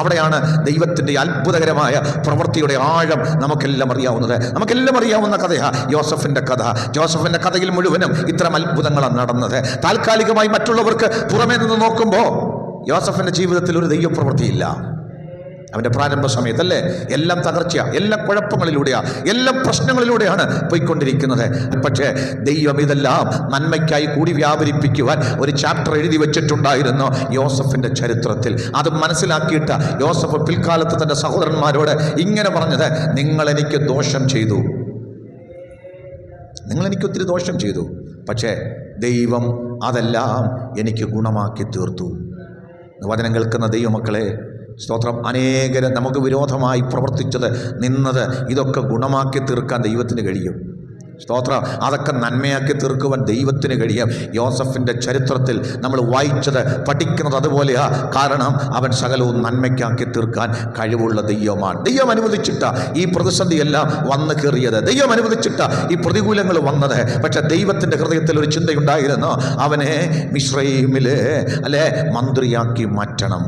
അവിടെയാണ് ദൈവത്തിൻ്റെ അത്ഭുതകരമായ പ്രവൃത്തിയുടെ ആഴം നമുക്കെല്ലാം അറിയാവുന്നത്. നമുക്കെല്ലാം അറിയാവുന്ന കഥയാണ് യോസഫിൻ്റെ കഥ. ജോസഫിൻ്റെ കഥയിൽ മുഴുവനും ഇത്തരം അത്ഭുതങ്ങളാണ് നടന്നത്. താൽക്കാലികമായി മറ്റുള്ളവർക്ക് പുറമേ നിന്ന് നോക്കുമ്പോൾ യോസഫിൻ്റെ ജീവിതത്തിൽ ഒരു ദൈവപ്രവൃത്തിയില്ല. അവൻ്റെ പ്രാരംഭ സമയത്തല്ലേ എല്ലാം തകർച്ചയാണ്, എല്ലാം കുഴപ്പങ്ങളിലൂടെയാണ്, എല്ലാം പ്രശ്നങ്ങളിലൂടെയാണ് പോയിക്കൊണ്ടിരിക്കുന്നത്. പക്ഷേ ദൈവം ഇതെല്ലാം നന്മയ്ക്കായി കൂടി വ്യാപരിപ്പിക്കുവാൻ ഒരു ചാപ്റ്റർ എഴുതി വെച്ചിട്ടുണ്ടായിരുന്നു യോസഫിൻ്റെ ചരിത്രത്തിൽ. അത് മനസ്സിലാക്കിയിട്ട് യോസഫ് പിൽക്കാലത്ത് തൻ്റെ സഹോദരന്മാരോട് ഇങ്ങനെ പറഞ്ഞത്, നിങ്ങളെനിക്ക് ദോഷം ചെയ്തു, നിങ്ങളെനിക്കൊത്തിരി ദോഷം ചെയ്തു, പക്ഷേ ദൈവം അതെല്ലാം എനിക്ക് ഗുണമാക്കി തീർത്തു. വചനം കേൾക്കുന്ന ദൈവമക്കളെ, സ്തോത്രം. അനേകര് നമുക്ക് വിരോധമായി പ്രവർത്തിച്ചത്, നിന്നത്, ഇതൊക്കെ ഗുണമാക്കി തീർക്കാൻ ദൈവത്തിന് കഴിയും. സ്തോത്രം. അതൊക്കെ നന്മയാക്കി തീർക്കുവാൻ ദൈവത്തിന് കഴിയും. യോസഫിൻ്റെ ചരിത്രത്തിൽ നമ്മൾ വായിച്ചത്, പഠിക്കുന്നത് അതുപോലെയാ. കാരണം അവൻ സകലവും നന്മയ്ക്കാക്കി തീർക്കാൻ കഴിവുള്ള ദൈവമാണ്. ദൈവം അനുവദിച്ചിട്ട ഈ പ്രതിസന്ധിയെല്ലാം വന്നു കയറിയത്, ദൈവം അനുവദിച്ചിട്ട ഈ പ്രതികൂലങ്ങൾ വന്നത്. പക്ഷെ ദൈവത്തിൻ്റെ ഹൃദയത്തിൽ ഒരു ചിന്തയുണ്ടായിരുന്നു, അവനെ മിസ്രയീമിലെ മന്ത്രിയാക്കി മാറ്റണം.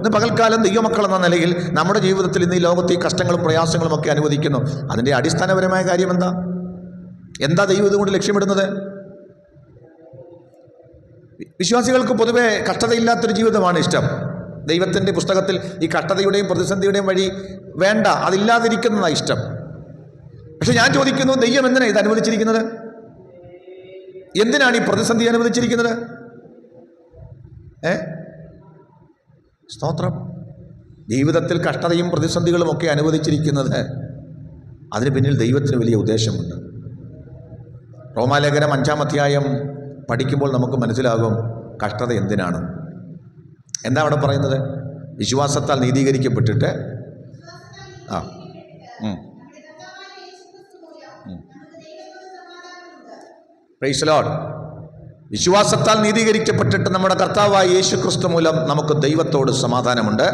ഇന്ന് പകൽക്കാലം ദൈവമക്കൾ എന്ന നിലയിൽ നമ്മുടെ ജീവിതത്തിൽ ഇന്ന് ഈ ലോകത്ത് ഈ കഷ്ടങ്ങളും പ്രയാസങ്ങളും ഒക്കെ അനുവദിക്കുന്നു. അതിൻ്റെ അടിസ്ഥാനപരമായ കാര്യം എന്താ ദൈവം ഇതുകൊണ്ട് ലക്ഷ്യമിടുന്നത്? വിശ്വാസികൾക്ക് പൊതുവെ കഷ്ടതയില്ലാത്തൊരു ജീവിതമാണ് ഇഷ്ടം. ദൈവത്തിൻ്റെ പുസ്തകത്തിൽ ഈ കഷ്ടതയുടെയും പ്രതിസന്ധിയുടെയും വഴി വേണ്ട, അതില്ലാതിരിക്കുന്നതാണ് ഇഷ്ടം. പക്ഷെ ഞാൻ ചോദിക്കുന്നു, ദൈവം എന്തിനാണ് ഇത് അനുവദിച്ചിരിക്കുന്നത്? എന്തിനാണ് ഈ പ്രതിസന്ധി അനുവദിച്ചിരിക്കുന്നത്? സ്തോത്രം. ജീവിതത്തിൽ കഷ്ടതയും പ്രതിസന്ധികളും ഒക്കെ അനുവദിച്ചിരിക്കുന്നത്, അതിന് പിന്നിൽ ദൈവത്തിന് വലിയ ഉദ്ദേശമുണ്ട്. റോമാലേഖനം 5-ാം അധ്യായം പഠിക്കുമ്പോൾ നമുക്ക് മനസ്സിലാകും കഷ്ടത എന്തിനാണ്. എന്താ അവിടെ പറയുന്നത്? വിശ്വാസത്താൽ നീതീകരിക്കപ്പെട്ടിട്ട് പ്രൈസ് ദി ലോർഡ്. വിശ്വാസത്താൽ നീതീകരിക്കപ്പെട്ടിട്ട് നമ്മുടെ കർത്താവായ യേശു ക്രിസ്തു മൂലം നമുക്ക് ദൈവത്തോട് സമാധാനമുണ്ട്.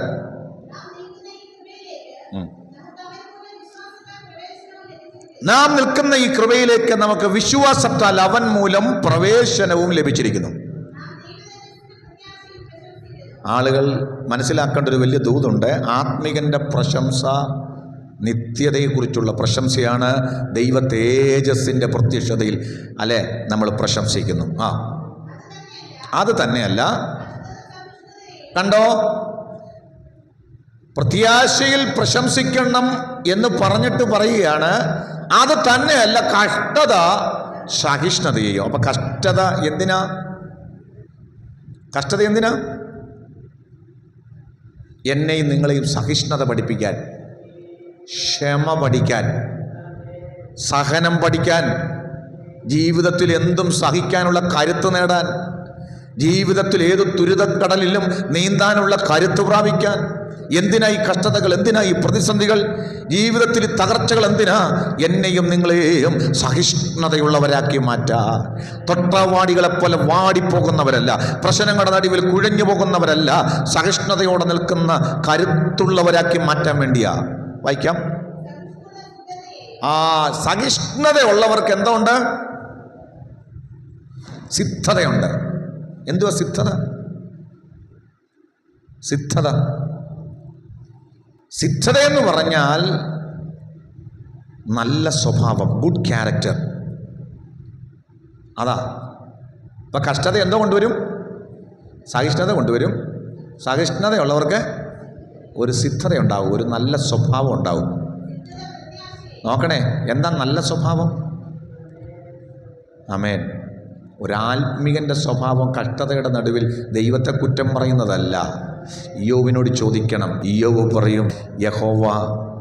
നാം നിൽക്കുന്ന ഈ കൃപയിലേക്ക് നമുക്ക് വിശ്വാസത്താൽ അവൻ മൂലം പ്രവേശനവും ലഭിച്ചിരിക്കുന്നു. ആളുകൾ മനസ്സിലാക്കേണ്ട ഒരു വലിയ ദൂതുണ്ട്. ആത്മികന്റെ പ്രശംസ നിത്യതയെക്കുറിച്ചുള്ള പ്രശംസയാണ്. ദൈവ തേജസ്സിൻ്റെ പ്രത്യക്ഷതയിൽ അല്ലെ നമ്മൾ പ്രശംസിക്കുന്നു. അത് തന്നെയല്ല, കണ്ടോ, പ്രത്യാശയിൽ പ്രശംസിക്കണം എന്ന് പറഞ്ഞിട്ട് പറയുകയാണ്. അത് തന്നെയല്ല, കഷ്ടത സഹിഷ്ണുതയോ. അപ്പൊ കഷ്ടത എന്തിനാ? കഷ്ടത എന്തിനാ? എന്നെയും നിങ്ങളെയും സഹിഷ്ണുത പഠിപ്പിക്കാൻ, ക്ഷമ പഠിക്കാൻ, സഹനം പഠിക്കാൻ, ജീവിതത്തിൽ എന്തും സഹിക്കാനുള്ള കരുത്ത് നേടാൻ, ജീവിതത്തിൽ ഏത് ദുരിതക്കടലിലും നീന്താനുള്ള കരുത്ത് പ്രാപിക്കാൻ. എന്തിനാ ഈ കഷ്ടതകൾ? എന്തിനാ ഈ പ്രതിസന്ധികൾ? ജീവിതത്തിൽ തകർച്ചകൾ എന്തിനാ? എന്നെയും നിങ്ങളെയും സഹിഷ്ണുതയുള്ളവരാക്കി മാറ്റാൻ. തൊട്ടവാടികളെപ്പോലെ വാടിപ്പോകുന്നവരല്ല, പ്രശ്നങ്ങളുടെ നടുവിൽ കുഴഞ്ഞു പോകുന്നവരല്ല, സഹിഷ്ണുതയോടെ നിൽക്കുന്ന കരുത്തുള്ളവരാക്കി മാറ്റാൻ വേണ്ടിയാ. വായിക്കാം. സഹിഷ്ണുതയുള്ളവർക്ക് എന്തുണ്ട്? സിദ്ധതയുണ്ട്. എന്തുവാ സിദ്ധത? സിദ്ധതയെന്ന് പറഞ്ഞാൽ നല്ല സ്വഭാവം, ഗുഡ് ക്യാരക്ടർ. അതാ. ഇപ്പം കഷ്ടത എന്തോ കൊണ്ടുവരും? സഹിഷ്ണുത കൊണ്ടുവരും. സഹിഷ്ണുതയുള്ളവർക്ക് ഒരു സിദ്ധതയുണ്ടാവും, ഒരു നല്ല സ്വഭാവം ഉണ്ടാവും. നോക്കണേ, എന്താ നല്ല സ്വഭാവം? ആമേൻ. ഒരാത്മികൻ്റെ സ്വഭാവം കഷ്ടതയുടെ നടുവിൽ ദൈവത്തെ കുറ്റം പറയുന്നതല്ല. ഇയ്യോബിനോട് ചോദിക്കണം. ഇയ്യോബ് പറയും, യഹോവ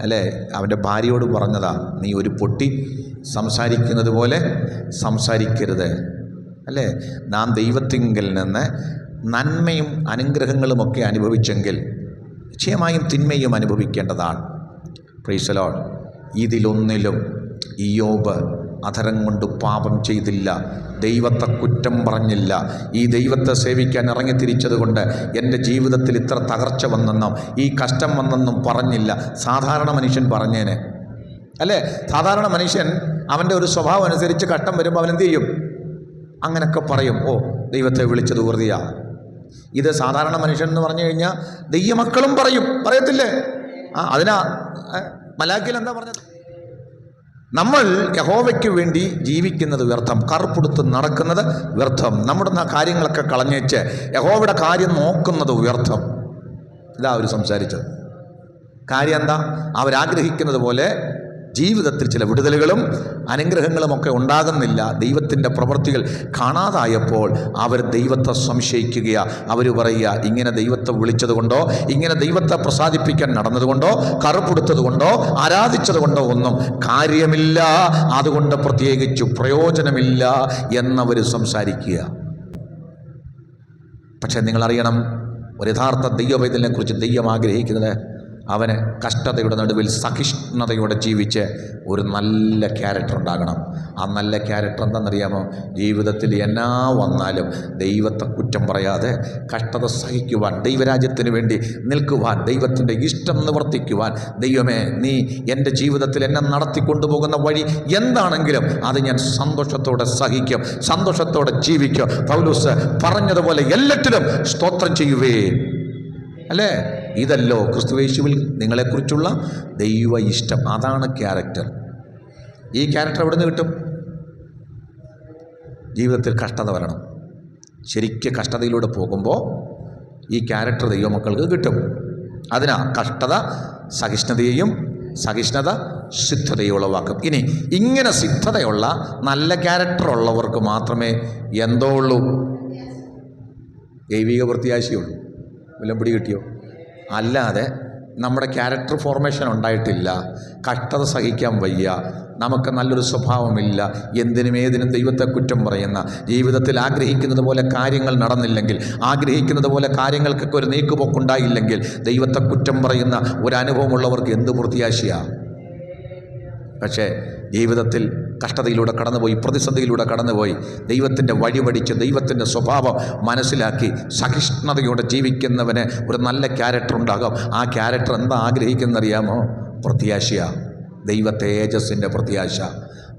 അല്ലേ അവൻ്റെ ഭാര്യയോട് പറഞ്ഞതാ, നീ ഒരു പൊട്ടി സംസാരിക്കുന്നത് പോലെ സംസാരിക്കരുത് അല്ലേ. നാം ദൈവത്തിങ്കൽ നിന്ന് നന്മയും അനുഗ്രഹങ്ങളുമൊക്കെ അനുഭവിച്ചെങ്കിൽ നിശ്ചയമായും തിന്മയും അനുഭവിക്കേണ്ടതാണ്. Praise the lord. ഇതിലൊന്നിലും ഇയ്യോബ് അധരം കൊണ്ട് പാപം ചെയ്തില്ല, ദൈവത്തെ കുറ്റം പറഞ്ഞില്ല. ഈ ദൈവത്തെ സേവിക്കാൻ ഇറങ്ങിത്തിരിച്ചതുകൊണ്ട് എൻ്റെ ജീവിതത്തിൽ ഇത്ര തകർച്ച വന്നെന്നും ഈ കഷ്ടം വന്നെന്നും പറഞ്ഞില്ല. സാധാരണ മനുഷ്യൻ പറഞ്ഞേനെ അല്ലേ. സാധാരണ മനുഷ്യൻ അവൻ്റെ ഒരു സ്വഭാവം അനുസരിച്ച് കഷ്ടം വരുമ്പോൾ അവൻ എന്ത് ചെയ്യും? അങ്ങനെയൊക്കെ പറയും, ഓ ദൈവത്തെ വിളിച്ചത് വെറുതെയാ. ഇത് സാധാരണ മനുഷ്യൻ എന്ന് പറഞ്ഞു കഴിഞ്ഞാൽ ദൈവമക്കളും പറയത്തില്ലേ? അതിനാ മലാഖിൽ എന്താ പറഞ്ഞത്? നമ്മൾ യഹോവയ്ക്ക് വേണ്ടി ജീവിക്കുന്നത് വ്യർത്ഥം, കറുപ്പെടുത്ത് നടക്കുന്നത് വ്യർത്ഥം, നമ്മുടെ കാര്യങ്ങളൊക്കെ കളഞ്ഞേച്ച് യഹോവയുടെ കാര്യം നോക്കുന്നത് വ്യർത്ഥം. ഇതാ അവർ സംസാരിച്ചത്. കാര്യം എന്താ? അവരാഗ്രഹിക്കുന്നത് പോലെ ജീവിതത്തിൽ ചില വിടുതലുകളും അനുഗ്രഹങ്ങളുമൊക്കെ ഉണ്ടാകുന്നില്ല. ദൈവത്തിൻ്റെ പ്രവൃത്തികൾ കാണാതായപ്പോൾ അവർ ദൈവത്തെ സംശയിക്കുക. അവർ പറയുക, ഇങ്ങനെ ദൈവത്തെ വിളിച്ചതുകൊണ്ടോ, ഇങ്ങനെ ദൈവത്തെ പ്രസാദിപ്പിക്കാൻ നടന്നതുകൊണ്ടോ, കറുപ്പെടുത്തതുകൊണ്ടോ, ആരാധിച്ചതുകൊണ്ടോ ഒന്നും കാര്യമില്ല, അതുകൊണ്ട് പ്രത്യേകിച്ച് പ്രയോജനമില്ല എന്നവർ സംസാരിക്കുക. പക്ഷെ നിങ്ങളറിയണം, ഒരു യഥാർത്ഥ ദൈവവൈതലിനെ കുറിച്ച് ദൈവം ആഗ്രഹിക്കുന്നത് അവന് കഷ്ടതയുടെ നടുവിൽ സഹിഷ്ണുതയോടെ ജീവിച്ച് ഒരു നല്ല ക്യാരക്ടർ ഉണ്ടാകണം. ആ നല്ല ക്യാരക്ടർ എന്താണെന്നറിയാമോ? ജീവിതത്തിൽ എന്നാ വന്നാലും ദൈവത്തെ കുറ്റം പറയാതെ കഷ്ടത സഹിക്കുവാൻ, ദൈവരാജ്യത്തിന് വേണ്ടി നിൽക്കുവാൻ, ദൈവത്തിൻ്റെ ഇഷ്ടം നിവർത്തിക്കുവാൻ. ദൈവമേ, നീ എൻ്റെ ജീവിതത്തിൽ എന്നെ നടത്തിക്കൊണ്ടുപോകുന്ന വഴി എന്താണെങ്കിലും അത് ഞാൻ സന്തോഷത്തോടെ സഹിക്കും, സന്തോഷത്തോടെ ജീവിക്കും. പൗലോസ് പറഞ്ഞതുപോലെ എല്ലാറ്റിലും സ്തോത്രം ചെയ്യുവേ അല്ലേ. ഇതല്ലോ ക്രിസ്തുയേശുവിൽ നിങ്ങളെക്കുറിച്ചുള്ള ദൈവ ഇഷ്ടം. അതാണ് ക്യാരക്ടർ. ഈ ക്യാരക്ടർ എവിടെ നിന്ന് കിട്ടും? ജീവിതത്തിൽ കഷ്ടത വരണം. ശരിക്കും കഷ്ടതയിലൂടെ പോകുമ്പോൾ ഈ ക്യാരക്ടർ ദൈവമക്കൾക്ക് കിട്ടും. അതിനാ കഷ്ടത സഹിഷ്ണുതയെയും, സഹിഷ്ണുത സിദ്ധതയും ഉളവാക്കും. ഇനി ഇങ്ങനെ സിദ്ധതയുള്ള നല്ല ക്യാരക്ടർ ഉള്ളവർക്ക് മാത്രമേ എന്തോ ഉള്ളൂ? ദൈവിക പ്രത്യാശയുള്ളൂ. വല്ലതും പിടി കിട്ടിയോ? അല്ലാതെ നമ്മുടെ ക്യാരക്ടർ ഫോർമേഷൻ ഉണ്ടായിട്ടില്ല, കഷ്ടത സഹിക്കാൻ വയ്യ, നമുക്ക് നല്ലൊരു സ്വഭാവമില്ല, എന്തിനും ഏതിനും ദൈവത്തെ കുറ്റം പറയുന്ന, ജീവിതത്തിൽ ആഗ്രഹിക്കുന്നത് പോലെ കാര്യങ്ങൾ നടന്നില്ലെങ്കിൽ, ആഗ്രഹിക്കുന്നത് പോലെ കാര്യങ്ങൾക്കൊക്കെ ഒരു നീക്കുപോക്കുണ്ടായില്ലെങ്കിൽ ദൈവത്തെ കുറ്റം പറയുന്ന ഒരനുഭവമുള്ളവർക്ക് എന്ത് പ്രത്യാശയാണ്? പക്ഷേ ജീവിതത്തിൽ കഷ്ടതയിലൂടെ കടന്നുപോയി, പ്രതിസന്ധിയിലൂടെ കടന്നുപോയി, ദൈവത്തിൻ്റെ വഴി പഠിച്ച് ദൈവത്തിൻ്റെ സ്വഭാവം മനസ്സിലാക്കി സഹിഷ്ണുതയോടെ ജീവിക്കുന്നവന് ഒരു നല്ല ക്യാരക്ടർ ഉണ്ടാകും. ആ ക്യാരക്ടർ എന്താ ആഗ്രഹിക്കുന്നറിയാമോ? പ്രത്യാശയാണ്. ദൈവ തേജസ്സിൻ്റെ പ്രത്യാശ.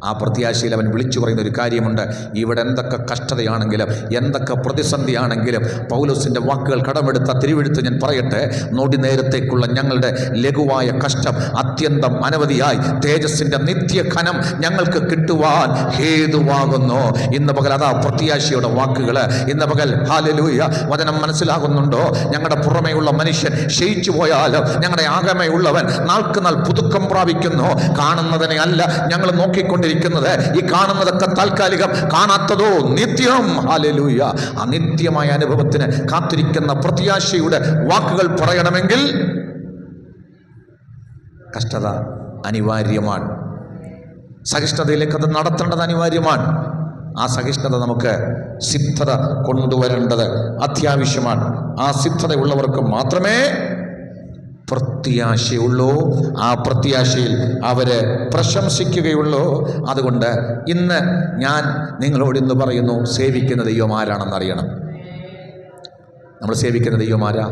ആ പ്രത്യാശയിൽ അവൻ വിളിച്ചു പറയുന്ന ഒരു കാര്യമുണ്ട്. ഇവിടെ എന്തൊക്കെ കഷ്ടതയാണെങ്കിലും എന്തൊക്കെ പ്രതിസന്ധിയാണെങ്കിലും പൗലോസിൻ്റെ വാക്കുകൾ കടമെടുത്ത തിരുവെഴുത്ത് ഞാൻ പറയട്ടെ, നൊടി നേരത്തേക്കുള്ള ഞങ്ങളുടെ ലഘുവായ കഷ്ടം അത്യന്തം അനവധിയായി തേജസ്സിൻ്റെ നിത്യഘനം ഞങ്ങൾക്ക് കിട്ടുവാൻ ഹേതുവാകുന്നു. ഇന്ന് പകൽ അതാ പ്രത്യാശയുടെ വാക്കുകൾ. ഇന്ന് പകൽ ഹല്ലേലൂയ വചനം മനസ്സിലാകുന്നുണ്ടോ? ഞങ്ങളുടെ പുറമേയുള്ള മനുഷ്യൻ ക്ഷയിച്ചു പോയാലും ഞങ്ങളുടെ ആകമേയുള്ളവൻ നാൾക്കുനാൾ പുതുക്കം പ്രാപിക്കുന്നു. കാണുന്നതിനെ അല്ല ഞങ്ങൾ നോക്കിക്കൊണ്ടിരിക്കുന്നത്. ഈ കാണുന്നതൊക്കെ താൽക്കാലികം, കാണാത്തതോ നിത്യം. ഹല്ലേലൂയ. ആ നിത്യമായ അനുഭവത്തിന് കാത്തിരിക്കുന്ന പ്രത്യാശയുടെ വാക്കുകൾ പറയണമെങ്കിൽ കഷ്ടത അനിവാര്യമാണ്. സഹിഷ്ണുതയിലേക്ക് അത് നടത്തേണ്ടത് അനിവാര്യമാണ്. ആ സഹിഷ്ണുത നമുക്ക് സിദ്ധത കൊണ്ടുവരേണ്ടത് അത്യാവശ്യമാണ്. ആ സിദ്ധതയുള്ളവർക്ക് മാത്രമേ പ്രത്യാശയുള്ളൂ. ആ പ്രത്യാശയിൽ അവര് പ്രശംസിക്കുകയുള്ളൂ. അതുകൊണ്ട് ഇന്ന് ഞാൻ നിങ്ങളോട് ഇന്ന് പറയുന്നു, സേവിക്കുന്ന ദൈവം ആരാണെന്നറിയണം. നമ്മൾ സേവിക്കുന്ന ദൈവം ആരാ?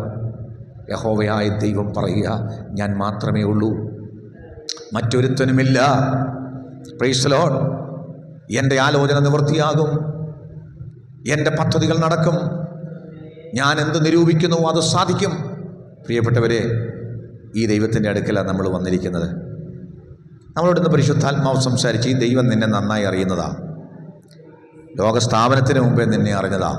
യഹോവയായ ദൈവം പറയുക, ഞാൻ മാത്രമേ ഉള്ളൂ, മറ്റൊരുത്തനുമില്ല. Price the Lord. എൻ്റെ ആലോചന നിവൃത്തിയാകും, എൻ്റെ പദ്ധതികൾ നടക്കും, ഞാൻ എന്ത് നിരൂപിക്കുന്നു അത് സാധിക്കും. പ്രിയപ്പെട്ടവരെ, ഈ ദൈവത്തിൻ്റെ അടുക്കലാണ് നമ്മൾ വന്നിരിക്കുന്നത്. നമ്മളോടൊന്ന് പരിശുദ്ധാത്മാവ് സംസാരിച്ച്, ഈ ദൈവം നിന്നെ നന്നായി അറിയുന്നതാ. ലോകസ്ഥാപനത്തിന് മുമ്പേ നിന്നെ അറിഞ്ഞതാ.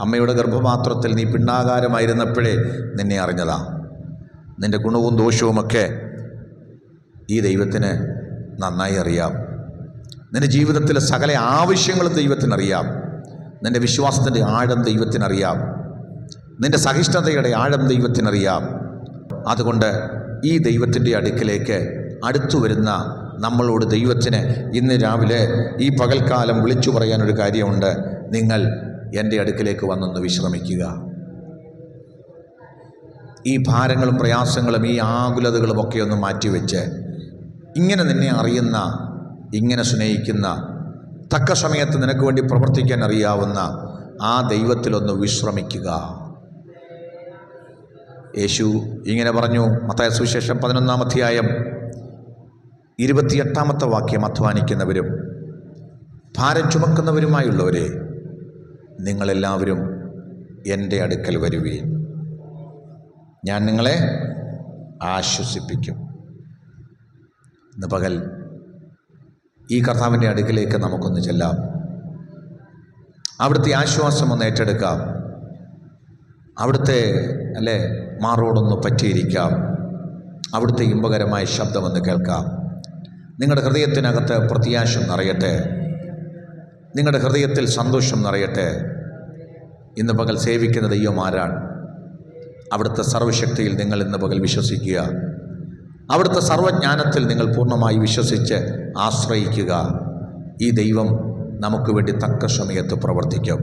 അമ്മയുടെ ഗർഭപാത്രത്തിൽ നീ പിണ്ടാകാരമായിരുന്നപ്പോഴേ നിന്നെ അറിഞ്ഞതാ. നിൻ്റെ ഗുണവും ദോഷവുമൊക്കെ ഈ ദൈവത്തിന് നന്നായി അറിയാം. നിൻ്റെ ജീവിതത്തിലെ സകല ആവശ്യങ്ങളും ദൈവത്തിനറിയാം. നിൻ്റെ വിശ്വാസത്തിൻ്റെ ആഴം ദൈവത്തിനറിയാം. നിൻ്റെ സഹിഷ്ണുതയുടെ ആഴം ദൈവത്തിനറിയാം. അതുകൊണ്ട് ഈ ദൈവത്തിൻ്റെ അടുക്കിലേക്ക് അടുത്തു വരുന്ന നമ്മളോട് ദൈവത്തിന് ഇന്ന് രാവിലെ ഈ പകൽക്കാലം വിളിച്ചു പറയാനൊരു കാര്യമുണ്ട്. നിങ്ങൾ എൻ്റെ അടുക്കിലേക്ക് വന്നൊന്ന് വിശ്രമിക്കുക. ഈ ഭാരങ്ങളും പ്രയാസങ്ങളും ഈ ആകുലതകളും ഒക്കെ ഒന്ന് മാറ്റിവെച്ച്, ഇങ്ങനെ നിന്നെ അറിയുന്ന, ഇങ്ങനെ സ്നേഹിക്കുന്ന, തക്ക സമയത്ത് നിനക്ക് വേണ്ടി പ്രവർത്തിക്കാൻ അറിയാവുന്ന ആ ദൈവത്തിലൊന്ന് വിശ്രമിക്കുക. യേശു ഇങ്ങനെ പറഞ്ഞു. മത്തായി സുവിശേഷം 11-ാം അധ്യായം 28-ാമത്തെ വാക്യം, അധ്വാനിക്കുന്നവരും ഭാരം ചുമക്കുന്നവരുമായുള്ളവരെ, നിങ്ങളെല്ലാവരും എൻ്റെ അടുക്കൽ വരുവീൻ, ഞാൻ നിങ്ങളെ ആശ്വസിപ്പിക്കും. ഇന്ന് പകൽ ഈ കർത്താവിൻ്റെ അടുക്കിലേക്ക് നമുക്കൊന്ന് ചെല്ലാം. അവിടുത്തെ ആശ്വാസം ഒന്ന് ഏറ്റെടുക്കാം. അവിടുത്തെ മാറോടൊന്ന് പറ്റിയിരിക്കാം. അവിടുത്തെ ഇമ്പകരമായ ശബ്ദമൊന്ന് കേൾക്കാം. നിങ്ങളുടെ ഹൃദയത്തിനകത്ത് പ്രത്യാശ നിറയട്ടെ. നിങ്ങളുടെ ഹൃദയത്തിൽ സന്തോഷം നിറയട്ടെ. ഇന്ന് പകൽ സേവിക്കുന്ന ദൈവം ആരാണ്? അവിടുത്തെ സർവശക്തിയിൽ നിങ്ങൾ ഇന്ന് പകൽ വിശ്വസിക്കുക. അവിടുത്തെ സർവജ്ഞാനത്തിൽ നിങ്ങൾ പൂർണ്ണമായി വിശ്വസിച്ച് ആശ്രയിക്കുക. ഈ ദൈവം നമുക്ക് വേണ്ടി തക്ക സമയത്ത് പ്രവർത്തിക്കും.